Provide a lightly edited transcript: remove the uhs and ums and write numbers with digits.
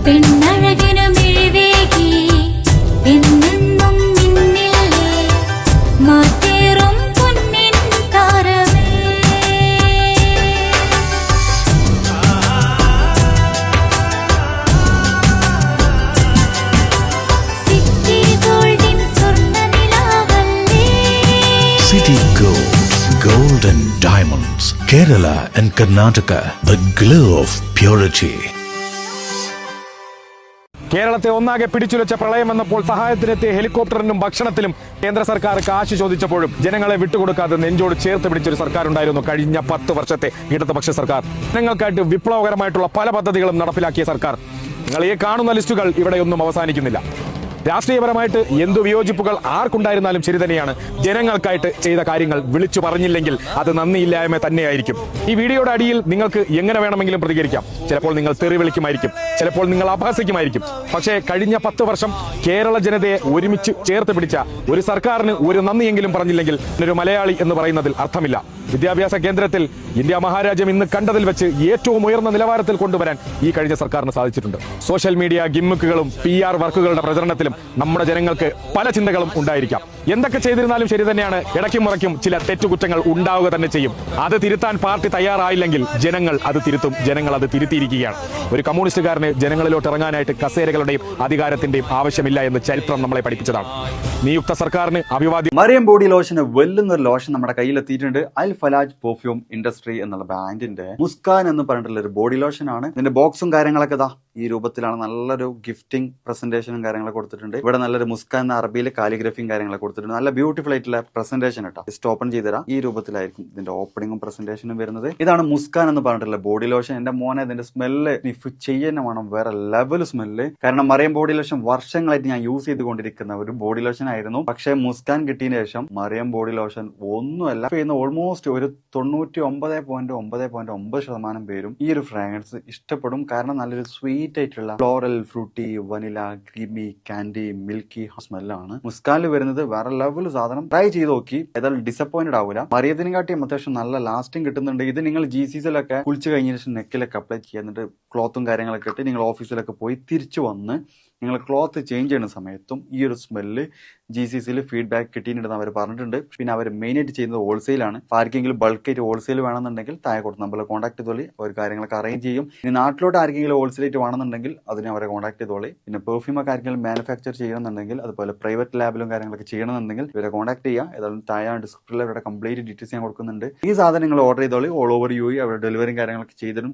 പെണ്ണഴകിനു മിഴിവേകി എന്നെന്നും നിന്നില്ലേ മാറ്റേറും പൊന്നിൻ താരമേ. സിറ്റി ഗോൾഡിൻ സ്വർണ്ണനിലാവല്ലേ. City Gold, Gold and Diamonds, Kerala and Karnataka, the glow of purity. കേരളത്തെ ഒന്നാകെ പിടിച്ചുലച്ച പ്രളയം വന്നപ്പോൾ സഹായത്തിനെത്തിയ ഹെലികോപ്റ്ററിനും ഭക്ഷണത്തിലും കേന്ദ്ര സർക്കാർ കാശ് ചോദിച്ചപ്പോഴും ജനങ്ങളെ വിട്ടുകൊടുക്കാതെ നെഞ്ചോട് ചേർത്ത് പിടിച്ചൊരു സർക്കാർ ഉണ്ടായിരുന്നു കഴിഞ്ഞ 10 വർഷത്തെ ഇടതുപക്ഷ സർക്കാർ. ജനങ്ങൾക്കായിട്ട് വിപ്ലവകരമായിട്ടുള്ള പല പദ്ധതികളും നടപ്പിലാക്കിയ സർക്കാർ. നിങ്ങൾ ഈ കാണുന്ന ലിസ്റ്റുകൾ ഇവിടെയൊന്നും അവസാനിക്കുന്നില്ല. രാഷ്ട്രീയപരമായിട്ട് എന്തു വിയോജിപ്പുകൾ ആർക്കുണ്ടായിരുന്നാലും ശരി തന്നെയാണ്, ജനങ്ങൾക്കായിട്ട് ചെയ്ത കാര്യങ്ങൾ വിളിച്ചു പറഞ്ഞില്ലെങ്കിൽ അത് നന്ദിയില്ലായ്മ തന്നെയായിരിക്കും. ഈ വീഡിയോയുടെ അടിയിൽ നിങ്ങൾക്ക് എങ്ങനെ വേണമെങ്കിലും പ്രതികരിക്കാം. ചിലപ്പോൾ നിങ്ങൾ തെറി വിളിക്കുമായിരിക്കും, ചിലപ്പോൾ നിങ്ങൾ അപഹസിക്കുമായിരിക്കും. പക്ഷേ കഴിഞ്ഞ 10 വർഷം കേരള ജനതയെ ഒരുമിച്ച് ചേർത്ത് പിടിച്ച ഒരു സർക്കാരിന് ഒരു നന്ദിയെങ്കിലും പറഞ്ഞില്ലെങ്കിൽ ഒരു മലയാളി എന്ന് പറയുന്നതിൽ അർത്ഥമില്ല. വിദ്യാഭ്യാസ കേന്ദ്രത്തിൽ ഇന്ത്യ മഹാരാജ്യം ഇന്ന് കണ്ടതിൽ വെച്ച് ഏറ്റവും ഉയർന്ന നിലവാരത്തിൽ കൊണ്ടുവരാൻ ഈ കഴിഞ്ഞ സർക്കാരിന് സാധിച്ചിട്ടുണ്ട്. സോഷ്യൽ മീഡിയ ഗിമ്മിക്കുകളും PR വർക്കുകളുടെ പ്രചരണത്തിലും നമ്മുടെ ജനങ്ങൾക്ക് പല ചിന്തകളും ഉണ്ടായിരിക്കാം. എന്തൊക്കെ ചെയ്തിരുന്നാലും ശരി തന്നെയാണ്, ഇടയ്ക്കും മുറയ്ക്കും ചില തെറ്റുകുറ്റങ്ങൾ ഉണ്ടാവുക തന്നെ ചെയ്യും. അത് തിരുത്താൻ പാർട്ടി തയ്യാറായില്ലെങ്കിൽ ജനങ്ങൾ അത് തിരുത്തും. ജനങ്ങൾ അത് തിരുത്തിയിരിക്കുകയാണ്. ഒരു കമ്മ്യൂണിസ്റ്റുകാരന് ജനങ്ങളിലോട്ട് ഇറങ്ങാനായിട്ട് കസേരകളുടെയും അധികാരത്തിന്റെയും ആവശ്യമില്ല എന്ന് ചരിത്രം നമ്മളെ പഠിപ്പിച്ചതാണ്. നിയുക്ത സർക്കാരിന് അഭിവാദ്യം. മറിയം ബോഡി ലോഷന് വെല്ലുന്ന ഒരു ലോഷൻ നമ്മുടെ കയ്യിലെത്തിയിട്ടുണ്ട്. അൽ ഫലാജ് പെർഫ്യൂം ഇൻഡസ്ട്രി എന്നുള്ള ബ്രാൻഡിന്റെ മുസ്കാൻ എന്ന് പറഞ്ഞിട്ടുള്ള ഒരു ബോഡി ലോഷൻ ആണ്. ഇതിന്റെ ബോക്സും കാര്യങ്ങളൊക്കെ ഇതാ ഈ രൂപത്തിലാണ്. നല്ലൊരു ഗിഫ്റ്റിംഗ് പ്രസന്റേഷനും കാര്യങ്ങളൊക്കെ കൊടുത്തിട്ടുണ്ട്. ഇവിടെ നല്ലൊരു മുസ്കാൻ എന്ന അറബിയിൽ കാലിഗ്രഫിയും കാര്യങ്ങളൊക്കെ കൊടുത്തിട്ടുണ്ട്. നല്ല ബ്യൂട്ടിഫുൾ ആയിട്ടുള്ള പ്രസന്റേഷൻ കേട്ടോ. ജസ്റ്റ് ഓപ്പൺ ചെയ്തുതരാം. ഈ രൂപത്തിലായിരിക്കും ഇതിന്റെ ഓപ്പണിംഗും പ്രസന്റേഷനും വരുന്നത്. ഇതാണ് മുസ്കാൻ എന്ന് പറഞ്ഞിട്ടുള്ള ബോഡി ലോഷൻ. എന്റെ മോനെ ഇതിന്റെ സ്മെല്ല് സ്നിഫ് ചെയ്യുന്ന വേണം, വേറെ ലെവൽ സ്മെല്ല്. കാരണം മറിയം ബോഡി ലോഷൻ വർഷങ്ങളായിട്ട് ഞാൻ യൂസ് ചെയ്തുകൊണ്ടിരിക്കുന്ന ഒരു ബോഡി ലോഷൻ ആയിരുന്നു. പക്ഷേ മുസ്കാൻ കിട്ടിയതിനു ശേഷം മറിയം ബോഡി ലോഷൻ ഒന്നുമല്ല ചെയ്യുന്ന ഓൾമോസ്റ്റ് ഒരു 99.9% പേരും ഈ ഒരു ഫ്രാഗ്രൻസ് ഇഷ്ടപ്പെടും. കാരണം നല്ലൊരു സ്വീറ്റ് ആയിട്ടുള്ള floral, fruity, vanilla, creamy, candy, milky സ്മെല്ലാണ് മുസ്കാനിൽ വരുന്നത്. വേറെ ലെവൽ സാധനം. ട്രൈ ചെയ്ത് നോക്കി, ഏതായാലും ഡിസപ്പോയിന്റഡ് ആവില്ല. മറിയത്തിനെക്കാട്ടിയും അത്യാവശ്യം നല്ല ലാസ്റ്റിംഗ് കിട്ടുന്നുണ്ട്. ഇത് നിങ്ങൾ GCസിലൊക്കെ കുളിച്ച് കഴിഞ്ഞ ശേഷം നെക്കിലൊക്കെ അപ്ലൈ ചെയ്യുക. എന്നിട്ട് ക്ലോത്തും കാര്യങ്ങളൊക്കെ ഇട്ട് നിങ്ങൾ ഓഫീസിലൊക്കെ പോയി തിരിച്ചു വന്ന് നിങ്ങൾ ക്ലോത്ത് ചേഞ്ച് ചെയ്യുന്ന സമയത്തും ഈ ഒരു സ്മെല്ല് GCസിൽ ഫീഡ്ബാക്ക് കിട്ടിയിട്ടുണ്ടെന്ന് അവർ പറഞ്ഞിട്ടുണ്ട്. പിന്നെ അവർ മെയിനായിട്ട് ചെയ്യുന്നത് ഹോൾസെയിലാണ്. ആർക്കെങ്കിലും ബൾക്കായിട്ട് ഹോൾസെയിൽ വേണമെന്നുണ്ടെങ്കിൽ താഴെ കൊടുത്ത് നമ്മളെ കോൺടാക്ട് ചെയ്തോളി. അവർ കാര്യങ്ങളൊക്കെ അറേഞ്ച് ചെയ്യും. ഇനി നാട്ടിലോട്ട് ആർക്കെങ്കിലും ഹോൾസെയിലായിട്ട് വേണമെന്നുണ്ടെങ്കിൽ അതിനെ അവരെ കോൺടാക്ട് ചെയ്തോളി. പിന്നെ പെർഫ്യൂമൊക്കെ ആർക്കെങ്കിലും മാനുഫാക്ചർ ചെയ്യണമെന്നുണ്ടെങ്കിൽ, അതുപോലെ പ്രൈവറ്റ് ലാബിലും കാര്യങ്ങളൊക്കെ ചെയ്യണമെന്നുണ്ടെങ്കിൽ ഇവരെ കോൺടാക്ട് ചെയ്യുക. ഏതായാലും താഴെ ഡിസ്ക്രിപ്ഷനിൽ അവരുടെ കംപ്ലീറ്റ് ഡീറ്റെയിൽസ് ഞാൻ കൊടുക്കുന്നുണ്ട്. ഈ സാധനം നിങ്ങൾ ഓർഡർ ചെയ്തോളി. ഓൾ ഓവർ UAE അവരുടെ ഡെലിവറിയും കാര്യങ്ങളൊക്കെ ചെയ്തിടും.